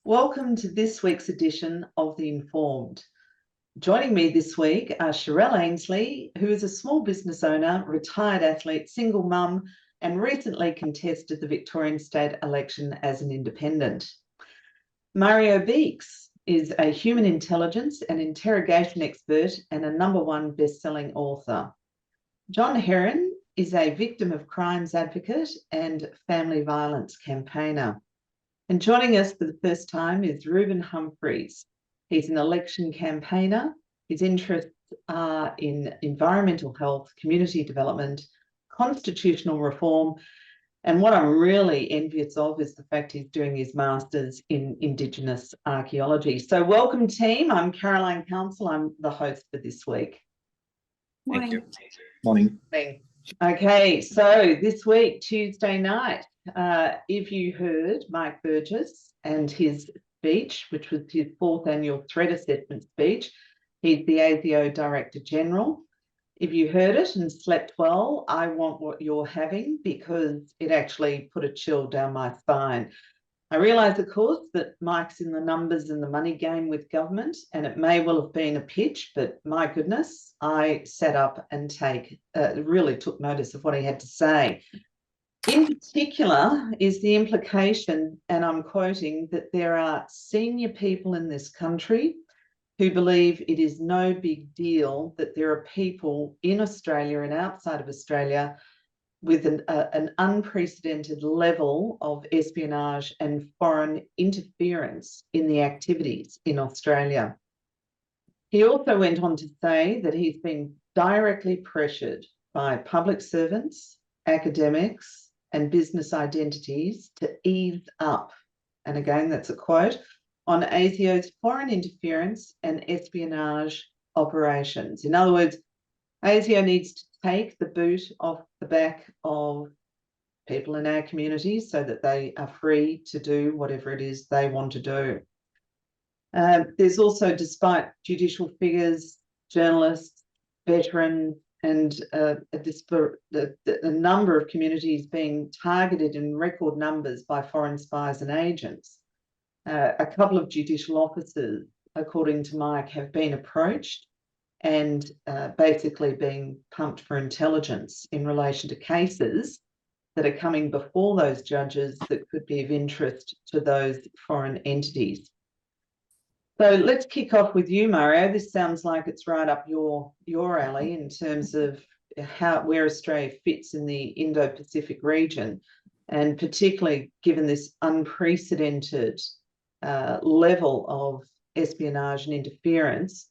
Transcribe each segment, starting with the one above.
Welcome to this week's edition of The Informed. Joining me this week are Sherelle Ainsley, who is a small business owner, retired athlete, single mum, and recently contested the Victorian state election as an independent. Mario Beeks is a human intelligence and interrogation expert and a #1 best-selling author. John Heron is a victim of crimes advocate and family violence campaigner. And joining us for the first time is Reuben Humphreys. He's an election campaigner. His interests are in environmental health, community development, constitutional reform, and what I'm really envious of is the fact he's doing his master's in Indigenous archaeology. So welcome, team. I'm Caroline Council. I'm the host for this week. Thank you. Morning. Okay, so this week, Tuesday night, if you heard Mike Burgess and his speech, which was his 4th annual threat assessment speech, he's the ASIO Director General. If you heard it and slept well, I want what you're having because it actually put a chill down my spine. I realise, of course, that Mike's in the numbers and the money game with government, and it may well have been a pitch, but my goodness, I sat up and really took notice of what he had to say. In particular is the implication, and I'm quoting, that there are senior people in this country who believe it is no big deal that there are people in Australia and outside of Australia with an unprecedented level of espionage and foreign interference in the activities in Australia. He also went on to say that he's been directly pressured by public servants, academics, and business identities to ease up, and again, that's a quote, on ASIO's foreign interference and espionage operations. In other words, ASIO needs to take the boot off the back of people in our communities so that they are free to do whatever it is they want to do. There's also, despite judicial figures, journalists, veterans, and a number of communities being targeted in record numbers by foreign spies and agents, a couple of judicial officers, according to Mike, have been approached and basically being pumped for intelligence in relation to cases that are coming before those judges that could be of interest to those foreign entities. So let's kick off with you, Mario. This sounds like it's right up your alley in terms of where Australia fits in the Indo-Pacific region, and particularly given this unprecedented level of espionage and interference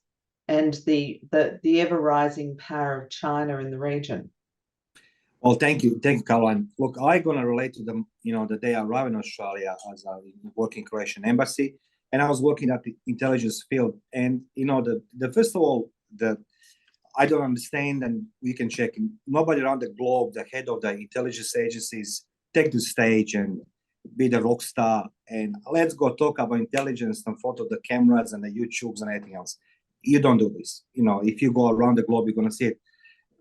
and the ever-rising power of China in the region. Well, thank you, Caroline. Look, I'm gonna relate to them. The day I arrived in Australia as a working Croatian embassy, and I was working at the intelligence field. And the first of all, I don't understand, and we can check. Nobody around the globe, the head of the intelligence agencies, take the stage and be the rock star, and let's go talk about intelligence and photo the cameras and the YouTubes and everything else. You don't do this. If you go around the globe, you're gonna see it.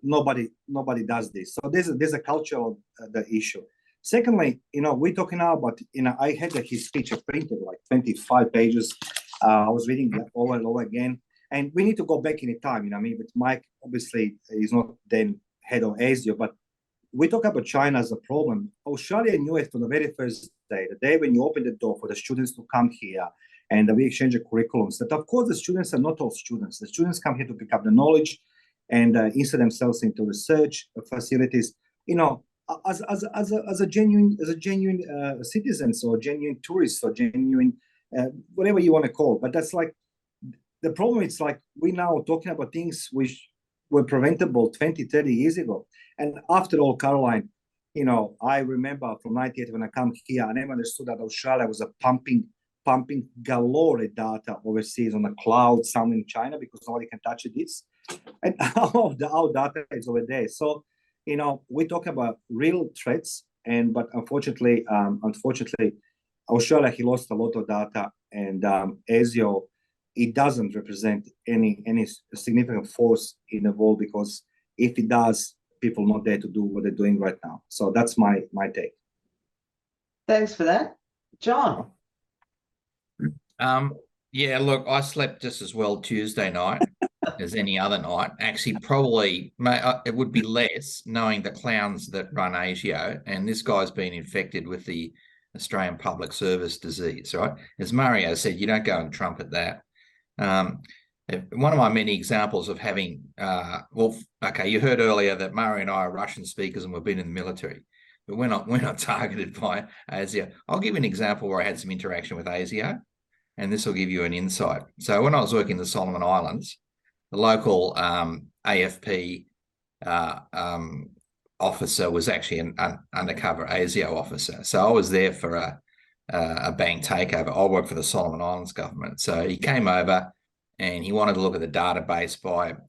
Nobody does this. So there's a cultural the issue. Secondly, we're talking now about, I had his speech printed like 25 pages. I was reading that over and over again. And we need to go back in the time, but Mike obviously is not then head of ASIO, but we talk about China as a problem. Australia knew it from the very first day, the day when you opened the door for the students to come here and we exchange the curriculums, that of course the students are not all students. The students come here to pick up the knowledge and insert themselves into research facilities, as a genuine citizens or genuine tourists or genuine whatever you want to call. But that's like the problem. It's like we now talking about things which were preventable 20, 30 years ago. And after all, Caroline, I remember from 98 when I come here, I never understood that Australia was pumping galore data overseas on the cloud, some in China, because nobody can touch this. And our data is over there. So, we talk about real threats, but unfortunately, Australia, he lost a lot of data, and ASIO, it doesn't represent any significant force in the world, because if it does, people not there to do what they're doing right now. So that's my take. Thanks for that. John? Yeah, look, I slept just as well Tuesday night as any other night. Actually, probably it would be less, knowing the clowns that run ASIO, and this guy's been infected with the Australian Public Service disease, right? As Mario said, you don't go and trumpet that. One of my many examples of having, you heard earlier that Mario and I are Russian speakers and we've been in the military, but we're not targeted by ASIO. I'll give you an example where I had some interaction with ASIO, and this will give you an insight. So when I was working in the Solomon Islands, the local AFP officer was actually an undercover ASIO officer. So I was there for a bank takeover. I worked for the Solomon Islands government. So he came over and he wanted to look at the database for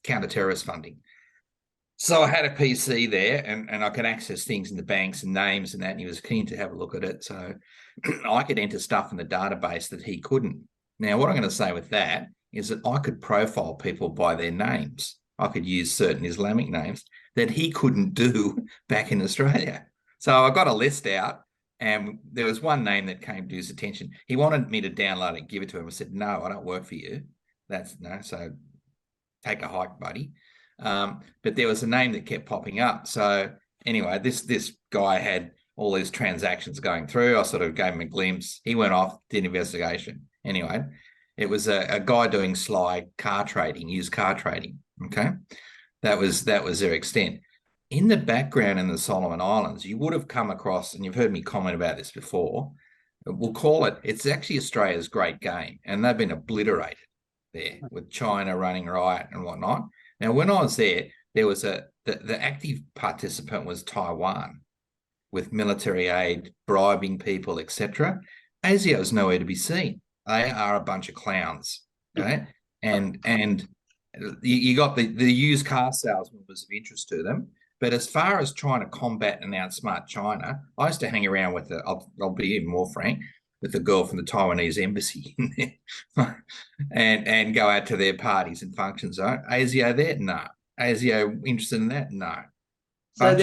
counter-terrorist funding. So I had a PC there, and I could access things in the banks and names and that, and he was keen to have a look at it. So I could enter stuff in the database that he couldn't. Now, what I'm going to say with that is that I could profile people by their names. I could use certain Islamic names that he couldn't do back in Australia. So I got a list out, and there was one name that came to his attention. He wanted me to download it and give it to him. I said, no, I don't work for you. So take a hike, buddy. But there was a name that kept popping up. So anyway, this guy had all these transactions going through. I sort of gave him a glimpse. He went off, did an investigation. Anyway, it was a guy doing sly car trading, used car trading. Okay, that was their extent. In the background in the Solomon Islands, you would have come across, and you've heard me comment about this before, we'll call it's actually Australia's great game, and they've been obliterated there with China running riot and whatnot. Now, when I was there, there was the active participant was Taiwan, with military aid, bribing people, etc. ASIO is nowhere to be seen. They are a bunch of clowns, okay? And you got the used car salesman was of interest to them. But as far as trying to combat and outsmart China, I used to hang around with I'll be even more frank, with the girl from the Taiwanese embassy and go out to their parties and functions. ASIO there? No. ASIO interested in that? No. So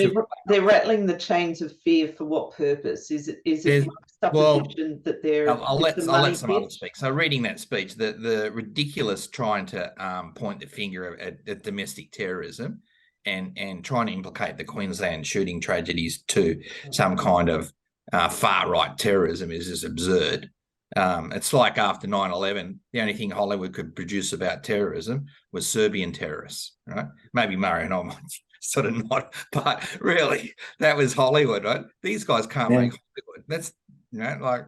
they're rattling the chains of fear for what purpose? Is it supposition that they're... I'll let some others speak. So reading that speech, the ridiculous trying to point the finger at domestic terrorism and trying to implicate the Queensland shooting tragedies to some kind of far-right terrorism is just absurd. It's like after 9/11, the only thing Hollywood could produce about terrorism was Serbian terrorists, right? Maybe Mario and I might sort of not, but really, that was Hollywood, right? These guys can't make Hollywood. That's, like,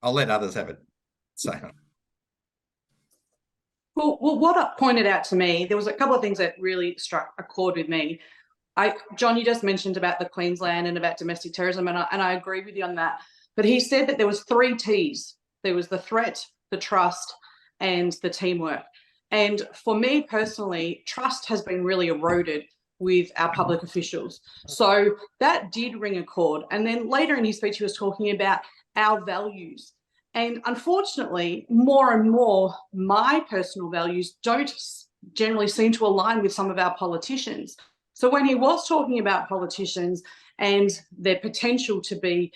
I'll let others have it. Say. Well, what pointed out to me, there was a couple of things that really struck a chord with me. John, you just mentioned about the Queensland and about domestic terrorism, and I agree with you on that. But he said that there was 3 T's. There was the threat, the trust, and the teamwork. And for me personally, trust has been really eroded with our public officials. So that did ring a chord. And then later in his speech, he was talking about our values. And unfortunately, more and more, my personal values don't generally seem to align with some of our politicians. So when he was talking about politicians and their potential to be,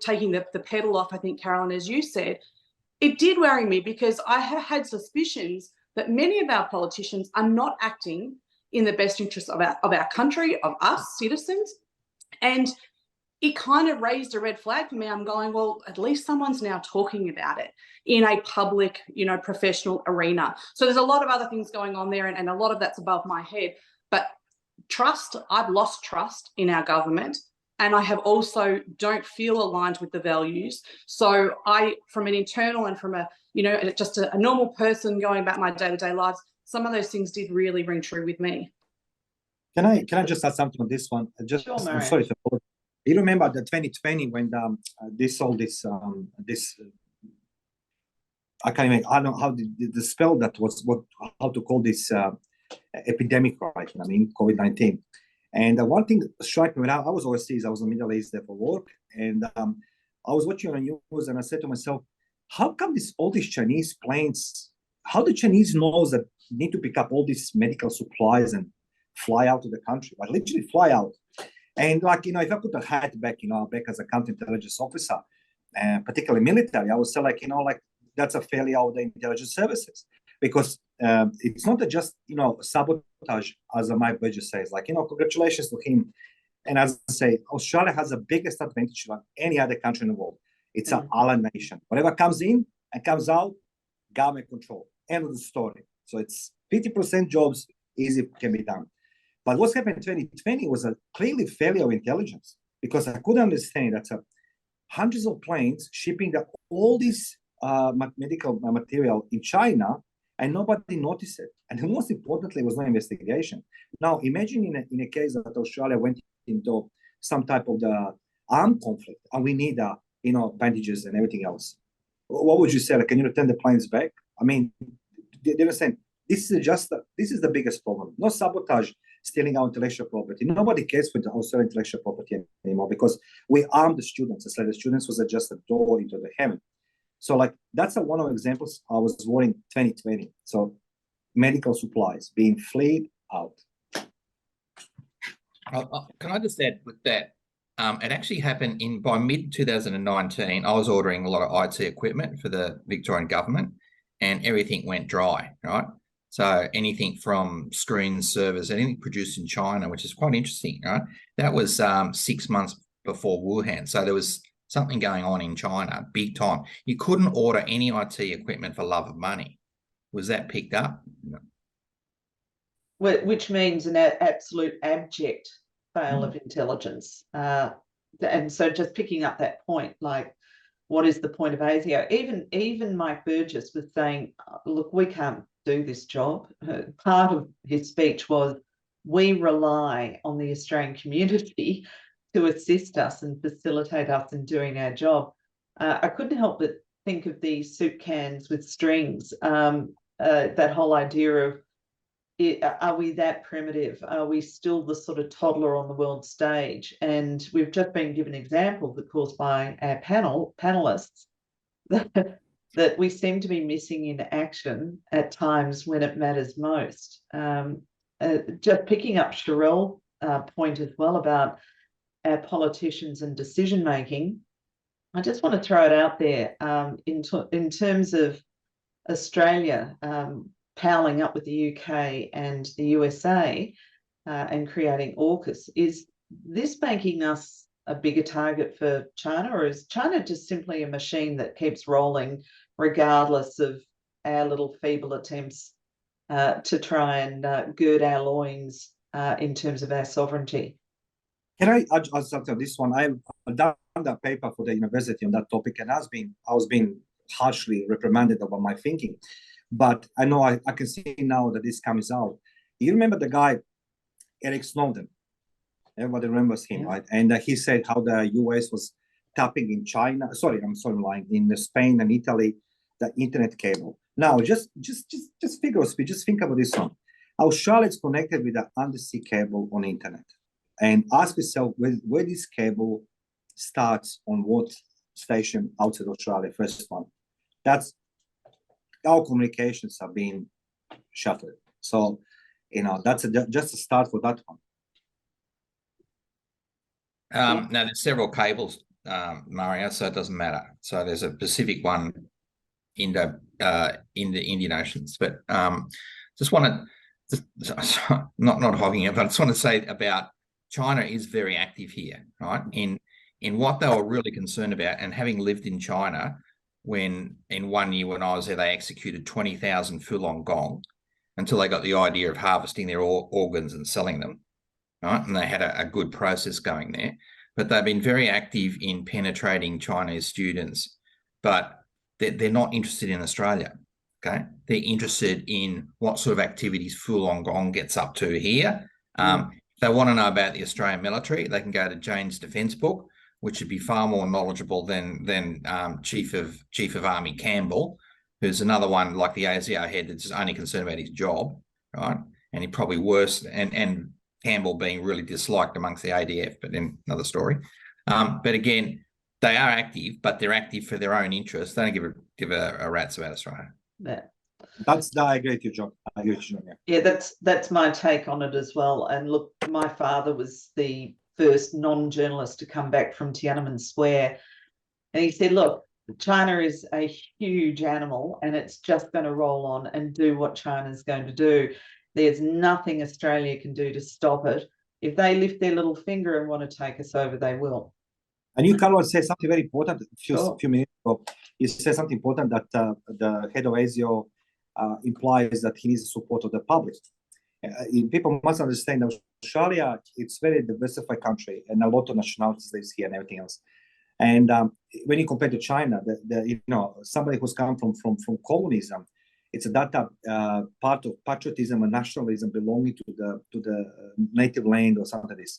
taking the pedal off, I think, Carolyn, as you said, it did worry me, because I have had suspicions that many of our politicians are not acting in the best interest of our country, of us citizens. And it kind of raised a red flag for me. I'm going, well, at least someone's now talking about it in a public, professional arena. So there's a lot of other things going on there, and a lot of that's above my head. But trust, I've lost trust in our government, and I have also don't feel aligned with the values. So from an internal and from just a normal person going about my day-to-day lives, some of those things did really ring true with me. Can I just add something on this one? Sure, I'm sorry to... You remember the 2020 when I can't even, I don't know how the spell that was, how to call this epidemic, right? I mean, COVID-19. And one thing struck me when I was overseas, I was in the Middle East there for work, and I was watching on the news, and I said to myself, how come all these Chinese planes, how the Chinese knows that need to pick up all these medical supplies and fly out to the country, like literally fly out. And like, if I put a hat back, back as a counterintelligence officer, and particularly military, I would say like, like that's a failure of the intelligence services, because it's not just, sabotage, as Mike Burgess says, like, congratulations to him. And as I say, Australia has the biggest advantage than any other country in the world. It's an ally nation. Whatever comes in and comes out, government control. End of the story. So it's 50% jobs, easy can be done. But what's happened in 2020 was a clearly failure of intelligence, because I couldn't understand that hundreds of planes shipping all this medical material in China, and nobody noticed it. And most importantly, it was no investigation. Now, imagine in a case that Australia went into some type of the armed conflict, and we need, bandages and everything else. What would you say? Like, can you return the planes back? I mean, they understand this is the biggest problem. No sabotage, stealing our intellectual property. Nobody cares for the Australian intellectual property anymore, because we arm the students. It's like the students was just a door into the heaven. So like that's one of the examples I was worrying 2020. So medical supplies being fleed out. Can I just add with that? It actually happened by mid 2019. I was ordering a lot of IT equipment for the Victorian government, and everything went dry, right? So anything from screens, servers, anything produced in China, which is quite interesting, right? That was 6 months before Wuhan. So there was something going on in China, big time. You couldn't order any IT equipment for love of money. Was that picked up? No. Which means an absolute abject fail of intelligence. And so just picking up that point, like, what is the point of ASIO? Even Mike Burgess was saying, look, we can't do this job. Part of his speech was, we rely on the Australian community to assist us and facilitate us in doing our job. I couldn't help but think of the soup cans with strings, that whole idea of, are we that primitive? Are we still the sort of toddler on the world stage? And we've just been given examples, of course, by our panelists, that we seem to be missing in action at times when it matters most. Just picking up Sherelle's point as well about our politicians and decision making, I just want to throw it out there in terms of Australia powering up with the UK and the USA and creating AUKUS. Is this making us a bigger target for China, or is China just simply a machine that keeps rolling regardless of our little feeble attempts to try and gird our loins in terms of our sovereignty? Can I answer this one? I've done that paper for the university on that topic, and I was being harshly reprimanded about my thinking. But I know I can see now that this comes out. You remember the guy, Eric Snowden? Everybody remembers him, right? And he said how the US was tapping in China. Sorry, I'm lying. In Spain and Italy, the internet cable. Now, just figure of speech. Just think about this one. Australia is connected with the undersea cable on the internet, and ask yourself where this cable starts, on what station outside Australia. First one, that's our communications are being shuttered. So, that's just a start for that one. Now, there's several cables, Mario, so it doesn't matter. So there's a Pacific one in the Indian Oceans. But just want to, not hogging it, but I just want to say about China is very active here, right? In what they were really concerned about, and having lived in China, when in 1 year when I was there, they executed 20,000 Falun Gong until they got the idea of harvesting their organs and selling them, right? And they had a good process going there. But they've been very active in penetrating Chinese students, but they're not interested in Australia, okay? They're interested in what sort of activities Falun Gong gets up to here. If they want to know about the Australian military, they can go to Jane's Defence Book, which would be far more knowledgeable than Chief of Army Campbell, who's another one like the ASIO head that's only concerned about his job, right? And he probably worse, and Campbell being really disliked amongst the ADF, but then another story. But again, they are active, but they're active for their own interests. They don't give a rat's about Australia. Yeah. I agree with you, John. I agree with you, John. Yeah, that's my take on it as well. And look, my father was the first non-journalist to come back from Tiananmen Square. And he said, look, China is a huge animal and it's just going to roll on and do what China's going to do. There's nothing Australia can do to stop it. If they lift their little finger and want to take us over, they will. And you, Carlos, said something very important a few minutes ago. You said something important that the head of ASIO implies that he needs the support of the public. People must understand that Australia, it's a very diversified country and a lot of nationalities lives here and everything else. And when you compare to China, somebody who's come from colonialism, it's that part of patriotism and nationalism belonging to the native land or something like this.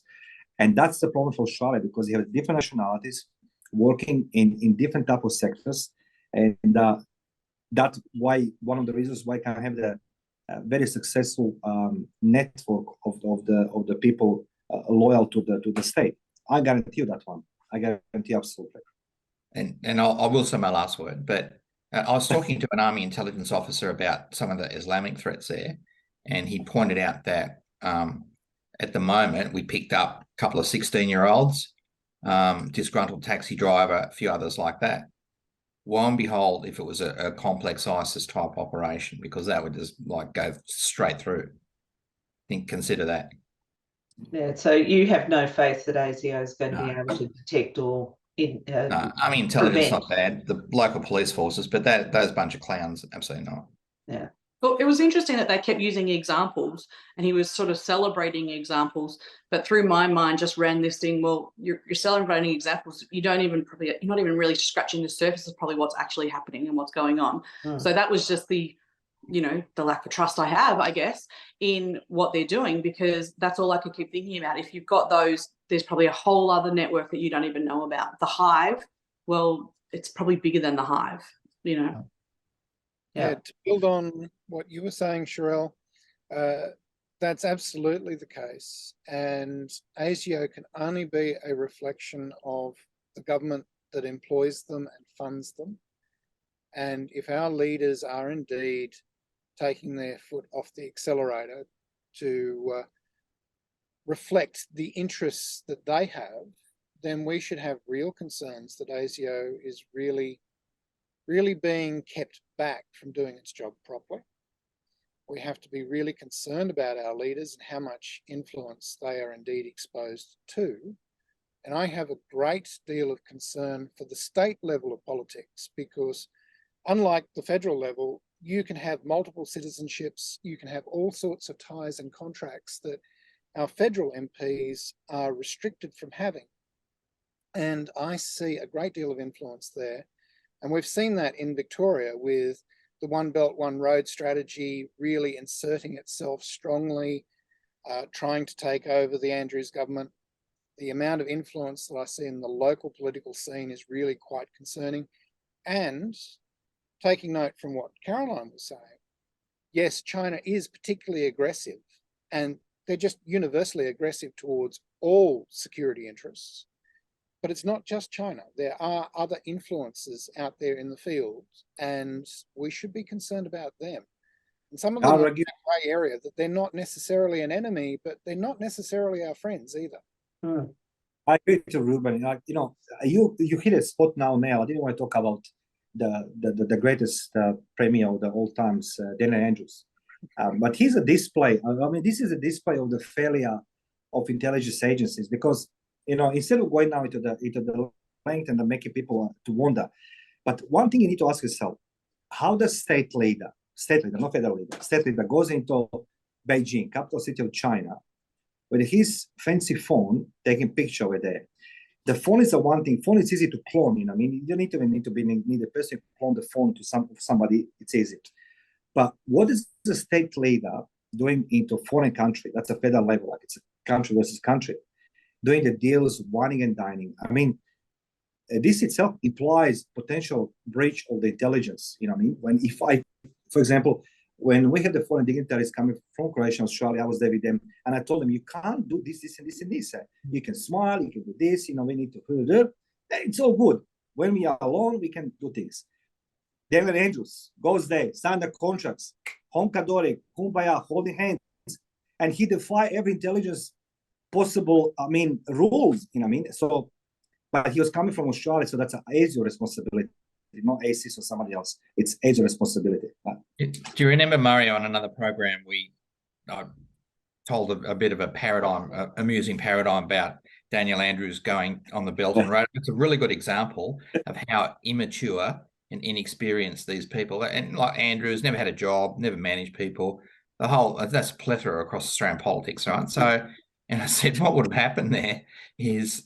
And that's the problem for Australia, because you have different nationalities working in different type of sectors, and that's why one of the reasons why I can have the very successful network of the people loyal to the state. I guarantee you that one. I guarantee absolutely. And I will say my last word, but I was talking to an army intelligence officer about some of the Islamic threats there, and he pointed out that at the moment we picked up a couple of 16-year-olds, disgruntled taxi driver, a few others like that. Lo and behold, if it was a complex ISIS type operation, because that would just like go straight through. Consider that. Yeah, so you have no faith that ASIO is going to be able to detect or no, I mean, intelligence prevent. not bad. The local police forces, but those bunch of clowns, absolutely not. Yeah. Well, it was interesting that they kept using examples, and he was sort of celebrating examples. But through my mind, just ran this thing. Well, you're celebrating examples. You're not even really scratching the surface of probably what's actually happening and what's going on. So that was just the lack of trust I have, I guess, in what they're doing, because that's all I could keep thinking about. If you've got those, there's probably a whole other network that you don't even know about. The hive, well, it's probably bigger than the hive, Yeah, to build on what you were saying, Sherelle, that's absolutely the case. And ASIO can only be a reflection of the government that employs them and funds them. And if our leaders are indeed taking their foot off the accelerator to reflect the interests that they have, then we should have real concerns that ASIO is really being kept back from doing its job properly. We have to be really concerned about our leaders and how much influence they are indeed exposed to. And I have a great deal of concern for the state level of politics, because unlike the federal level, you can have multiple citizenships, you can have all sorts of ties and contracts that our federal MPs are restricted from having. And I see a great deal of influence there. And we've seen that in Victoria with the One Belt, One Road strategy really inserting itself strongly, trying to take over the Andrews government. The amount of influence that I see in the local political scene is really quite concerning. And taking note from what Caroline was saying, yes, China is particularly aggressive, and they're just universally aggressive towards all security interests. But it's not just China. There are other influences out there in the field, and we should be concerned about them. And some of them are in that grey area that they're not necessarily an enemy, but they're not necessarily our friends either. I agree with you, Ruben. You hit a spot now, Neil. I didn't want to talk about the greatest premier of the all times, Daniel Andrews. But he's a display. I mean, this is a display of the failure of intelligence agencies, because instead of going now into the length and making people to wonder, but one thing you need to ask yourself: how does state leader, not federal leader, state leader goes into Beijing, capital city of China, with his fancy phone, taking picture over there? The phone is the one thing. Phone is easy to clone. I mean, you don't even need a person to clone the phone to somebody. It's easy. But what is the state leader doing into a foreign country? That's a federal level, like it's a country versus country, doing the deals, whining and dining. I mean, this itself implies potential breach of the intelligence. You know what I mean? For example, when we had the foreign dignitaries coming from Croatia and Australia, I was there with them, and I told them, you can't do this, this, and this, and this. You can smile, you can do this, we need to do that. It's all good. When we are alone, we can do things. David Andrews goes there, sign the contracts, home kadori, kumbaya, holding hands, and he defied every intelligence possible, rules, So, but he was coming from Australia, so that's an ASIO responsibility, not ASIS or somebody else. It's ASIO responsibility. Do you remember, Mario, on another program, we told a bit of a amusing paradigm about Daniel Andrews going on the Belt and Road? It's a really good example of how immature and inexperienced these people are. And like Andrews, never had a job, never managed people. That's a plethora across Australian politics, right? So, and I said, what would have happened there is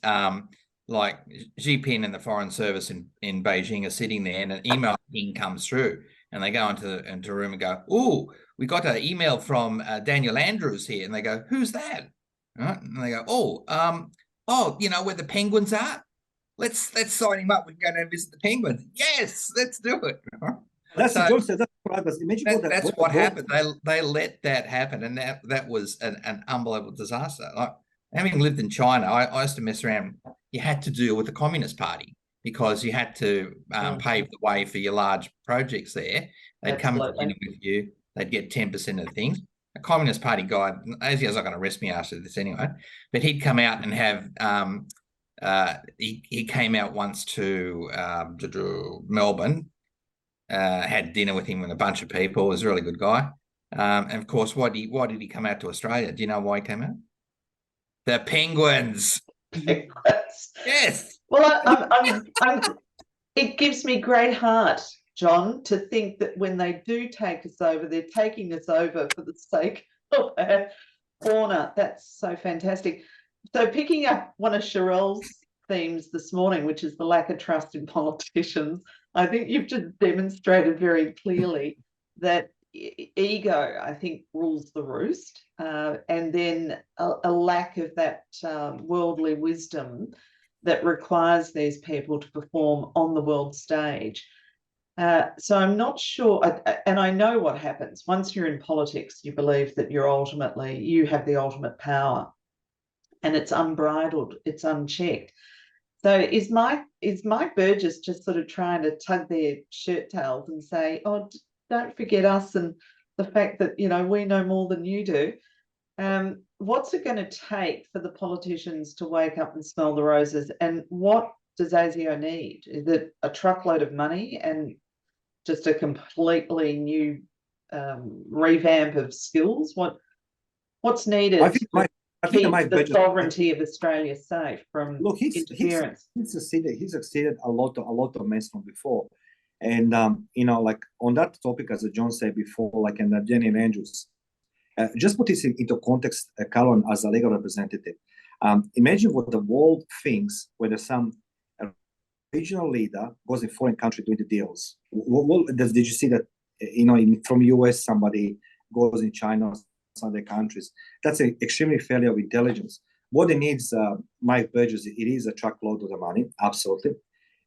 like Xi Jinping and the Foreign Service in Beijing are sitting there, and an email ping comes through, and they go into a room and go, "Oh, we got an email from Daniel Andrews here," and they go, "Who's that?" Right? And they go, "Oh, you know where the penguins are? Let's sign him up. We can go and visit the penguins. Yes, let's do it." That's So, John said. That's what happened. They let that happen, and that was an unbelievable disaster. Like, having lived in China, I used to mess around. You had to deal with the Communist Party because you had to pave the way for your large projects there. They'd come to dinner with you. They'd get 10% of the things. A Communist Party guy, ASIO's not going to arrest me after this anyway, but he'd come out and have he came out once to Melbourne, had dinner with him and a bunch of people. Was a really good guy. And of course, why did he come out to Australia? Do you know why he came out? The penguins. Yes. Well, it gives me great heart, John, to think that when they do take us over, they're taking us over for the sake of our fauna. That's so fantastic. So picking up one of Sherelle's themes this morning, which is the lack of trust in politicians, I think you've just demonstrated very clearly that ego, I think, rules the roost, and then a lack of that worldly wisdom that requires these people to perform on the world stage. So I'm not sure, and I know what happens. Once you're in politics, you believe that you have the ultimate power, and it's unbridled, it's unchecked. So is Mike Burgess just sort of trying to tug their shirt tails and say, "Oh, don't forget us and the fact that, we know more than you do"? What's it going to take for the politicians to wake up and smell the roses? And what does ASIO need? Is it a truckload of money and just a completely new revamp of skills? What's needed to keep the sovereignty of Australia safe from interference? He succeeded a lot of mess from before. And, like on that topic, as John said before, and Daniel Andrews, just put this into context, Carolyn, as a legal representative. Imagine what the world thinks when some regional leader goes in foreign country doing the deals. Did you see that, from US, somebody goes in China or some other countries? That's an extremely failure of intelligence. What it needs, Mike Burgess, it is a truckload of the money, absolutely.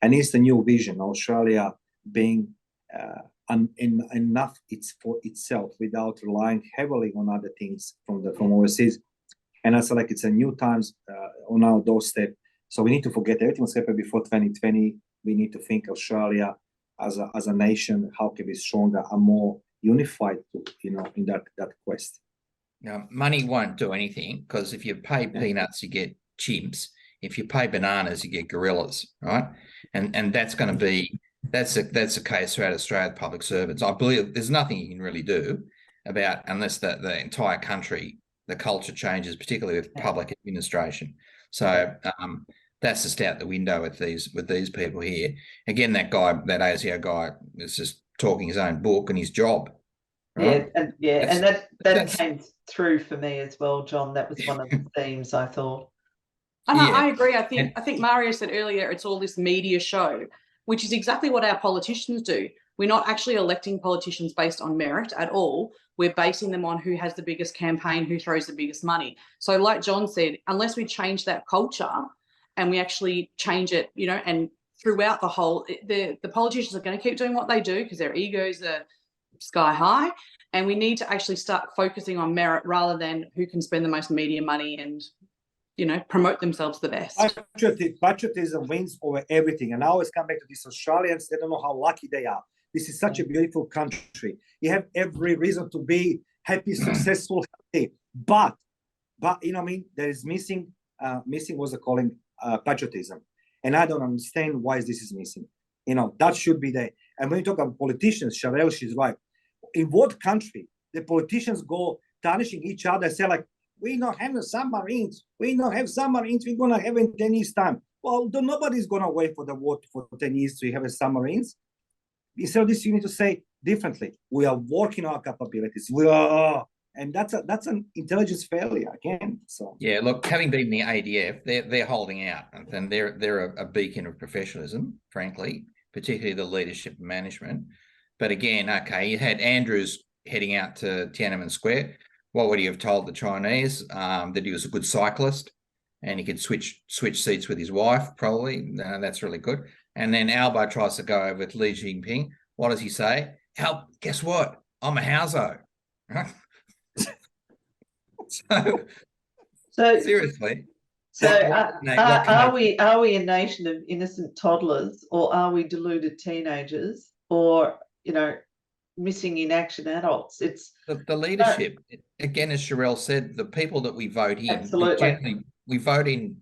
And it's the new vision, Australia being enough for itself without relying heavily on other things from overseas. And I feel like it's a new times on our doorstep. So we need to forget everything that's happened before 2020. We need to think Australia as a nation, how can we be stronger and more unified, in that quest. Now, money won't do anything, because if you pay peanuts, you get chimps. If you pay bananas, you get gorillas, right? And that's going to be that's the case throughout Australia, public servants. I believe there's nothing you can really do about, unless the entire country, the culture changes, particularly with public administration. So that's just out the window with these people here. Again, that ASIO guy is just talking his own book and his job. Right? And that came through for me as well, John. That was one of the themes, I thought. I agree. I think Mario said earlier, it's all this media show, which is exactly what our politicians do. We're not actually electing politicians based on merit at all. We're basing them on who has the biggest campaign, who throws the biggest money. So like John said, unless we change that culture and we actually change it, and throughout the whole, the politicians are going to keep doing what they do because their egos are sky high, and we need to actually start focusing on merit rather than who can spend the most media money and, you know, promote themselves the best. Patriotism wins over everything. And I always come back to these Australians. They don't know how lucky they are. This is such a beautiful country. You have every reason to be happy, successful, healthy. But you know what I mean? There is missing what's it calling patriotism. And I don't understand why this is missing. You know, that should be there. And when you talk about politicians, Sharelle, she's right. In what country the politicians go tarnishing each other, say like, we don't have submarines. We don't have submarines. We're going to have in 10 years' time. Well, nobody's going to wait for the war for 10 years to have a submarines. Instead of this, you need to say differently. We are working on our capabilities. We are, and that's an intelligence failure again. So yeah, look, having been the ADF, they're holding out, and they're a beacon of professionalism, frankly, particularly the leadership and management. But again, okay, you had Andrews heading out to Tiananmen Square. What would he have told the Chinese? That he was a good cyclist and he could switch seats with his wife, probably. That's really good. And then Albo tries to go over to Xi Jinping. What does he say? Help, guess what? I'm a houso. So seriously. So are we a nation of innocent toddlers, or are we deluded teenagers, or, you know, missing in action adults? It's the leadership. Again, as Sharelle said, the people that we vote in, absolutely, we vote in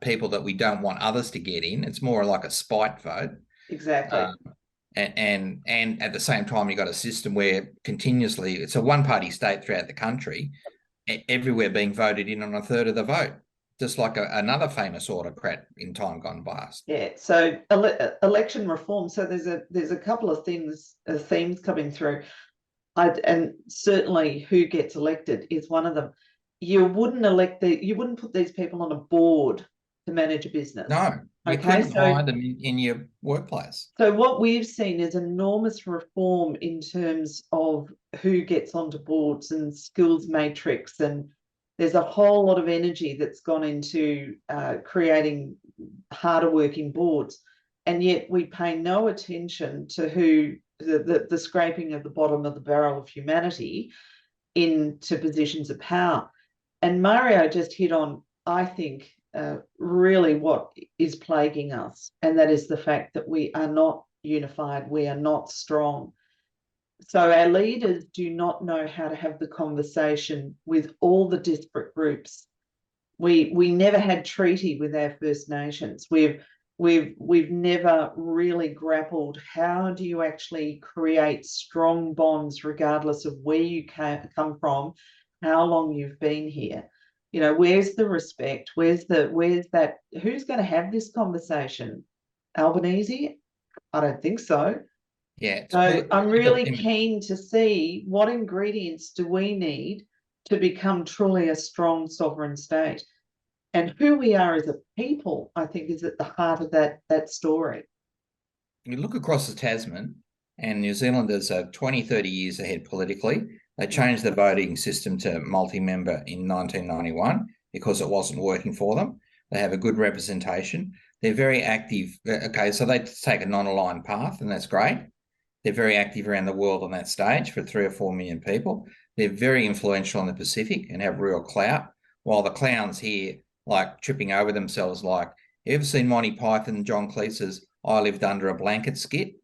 people that we don't want others to get in. It's more like a spite vote. Exactly. And at the same time, you've got a system where continuously it's a one-party state throughout the country, everywhere being voted in on a third of the vote, just like another famous autocrat in time gone past. Yeah. So election reform. So there's a couple of things, themes coming through, and certainly who gets elected is one of them. You wouldn't put these people on a board to manage a business. No. You couldn't hire them in your workplace. So what we've seen is enormous reform in terms of who gets onto boards and skills matrix, and there's a whole lot of energy that's gone into creating harder working boards, and yet we pay no attention to who the scraping of the bottom of the barrel of humanity into positions of power. And Mario just hit on, I think, really what is plaguing us, and that is the fact that we are not unified, we are not strong. So our leaders do not know how to have the conversation with all the disparate groups. We never had treaty with our First Nations. We've never really grappled, how do you actually create strong bonds regardless of where you come from, how long you've been here. You know, where's the respect? Where's that? Who's going to have this conversation? Albanese? I don't think so. Yeah. So I'm really keen to see what ingredients do we need to become truly a strong sovereign state, and who we are as a people, I think, is at the heart of that story. You look across the Tasman, and New Zealanders are 20, 30 years ahead politically. They changed the voting system to multi-member in 1991 because it wasn't working for them. They have a good representation. They're very active. Okay, so they take a non-aligned path, and that's great. They're very active around the world on that stage for 3 or 4 million people. They're very influential in the Pacific and have real clout, while the clowns here, like tripping over themselves, like, you ever seen Monty Python and John Cleese's I Lived Under a Blanket skit?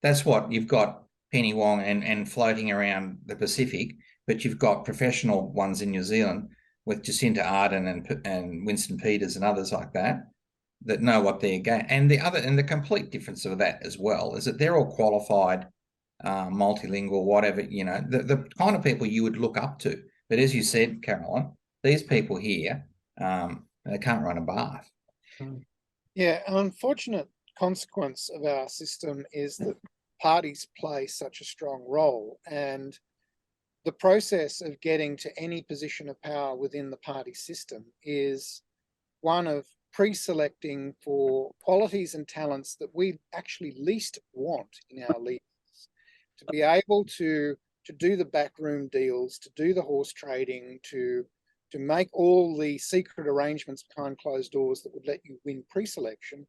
That's what you've got Penny Wong and floating around the Pacific, but you've got professional ones in New Zealand with Jacinta Ardern and Winston Peters and others like that know what they're going. And the complete difference of that as well is that they're all qualified, multilingual, whatever, you know, the kind of people you would look up to. But as you said, Caroline, these people here, they can't run a bath. Yeah, an unfortunate consequence of our system is that parties play such a strong role, and the process of getting to any position of power within the party system is one of pre-selecting for qualities and talents that we actually least want in our leaders, to be able to do the backroom deals, to do the horse trading, to make all the secret arrangements behind closed doors that would let you win pre-selection,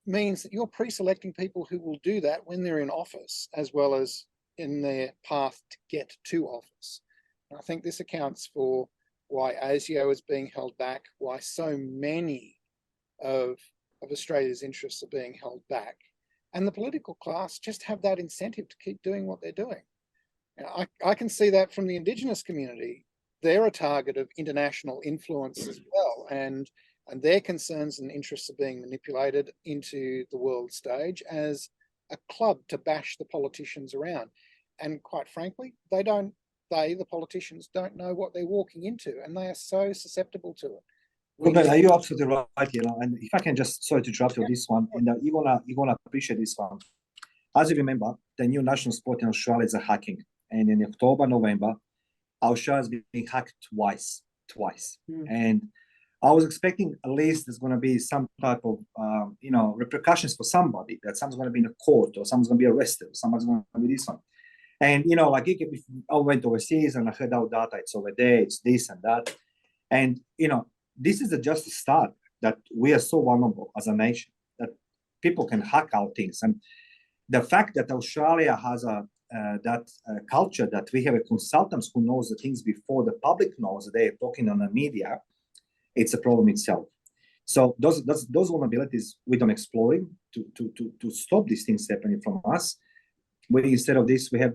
means that you're pre-selecting people who will do that when they're in office, as well as in their path to get to office. And I think this accounts for why ASIO is being held back, why so many of Australia's interests are being held back. And the political class just have that incentive to keep doing what they're doing. Now, I can see that from the Indigenous community. They're a target of international influence as well, and their concerns and interests are being manipulated into the world stage as a club to bash the politicians around. And quite frankly, the politicians don't know what they're walking into, and they are so susceptible to it. Burgess, are you absolutely right? You know, and if I can just, sorry to interrupt you on this one, and you're gonna appreciate this one. As you remember, the new national sport in Australia is a hacking, and in October, November, Australia has been hacked twice. And I was expecting at least there's going to be some type of repercussions for somebody, that someone's going to be in a court, or someone's going to be arrested, or someone's going to be this one. And like if I went overseas and I heard our data, it's over there, it's this and that, and this is just a start, that we are so vulnerable as a nation that people can hack our things. And the fact that Australia has that culture, that we have a consultants who knows the things before the public knows, they're talking on the media, it's a problem itself. So those vulnerabilities we don't exploring to stop these things happening from us. Instead of this, we have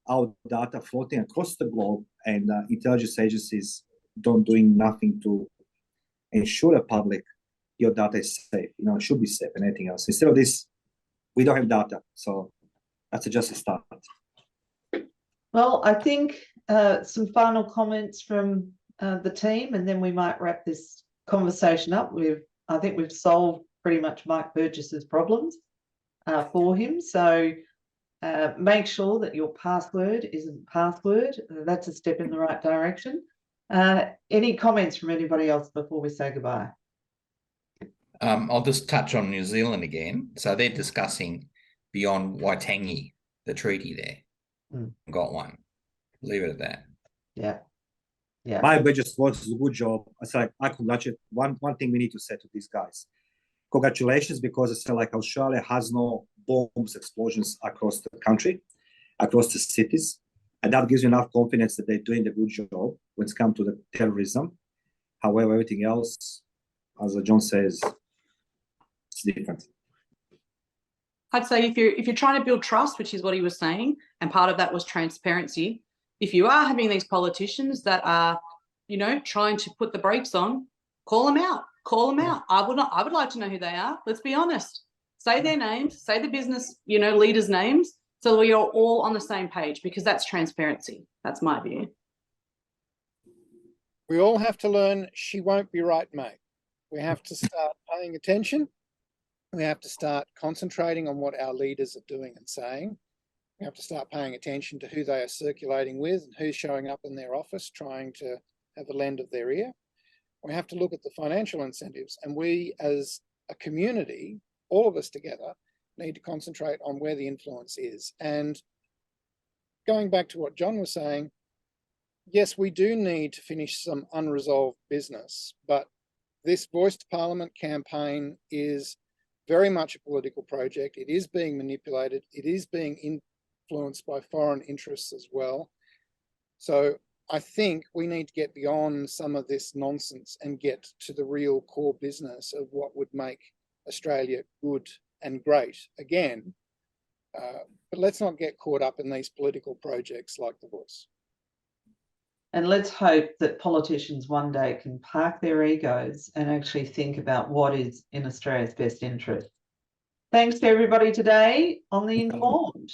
our data floating across the globe, and intelligence agencies doing nothing to ensure the public your data is safe. It should be safe, and anything else. Instead of this, we don't have data. So that's just a start. Well, I think some final comments from the team, and then we might wrap this conversation up. I think we've solved pretty much Mike Burgess's problems for him. So make sure that your password isn't password. That's a step in the right direction. Any comments from anybody else before we say goodbye? I'll just touch on New Zealand again. So they're discussing beyond Waitangi, the treaty there. Got one. Leave it at that. Yeah. Yeah. My Burgess was a good job. I congratulate. One thing we need to say to these guys, congratulations, because it's like Australia has no bombs, explosions across the country, across the cities, and that gives you enough confidence that they're doing a good job when it comes to the terrorism. However, everything else, as John says, it's different. I'd say if you're trying to build trust, which is what he was saying, and part of that was transparency, if you are having these politicians that are, trying to put the brakes on, call them out. I would like to know who they are. Let's be honest. Say their names, say the business, leaders' names, so we are all on the same page, because that's transparency. That's my view. We all have to learn she won't be right, mate. We have to start paying attention. We have to start concentrating on what our leaders are doing and saying. We have to start paying attention to who they are circulating with and who's showing up in their office trying to have a lend of their ear. We have to look at the financial incentives, and we as a community, all of us together, need to concentrate on where the influence is. And going back to what John was saying, yes, we do need to finish some unresolved business, but this Voice to Parliament campaign is very much a political project. It is being manipulated. It is being influenced by foreign interests as well. So I think we need to get beyond some of this nonsense and get to the real core business of what would make Australia good and great again. But let's not get caught up in these political projects like the Voice. And let's hope that politicians one day can park their egos and actually think about what is in Australia's best interest. Thanks to everybody today on The Informed.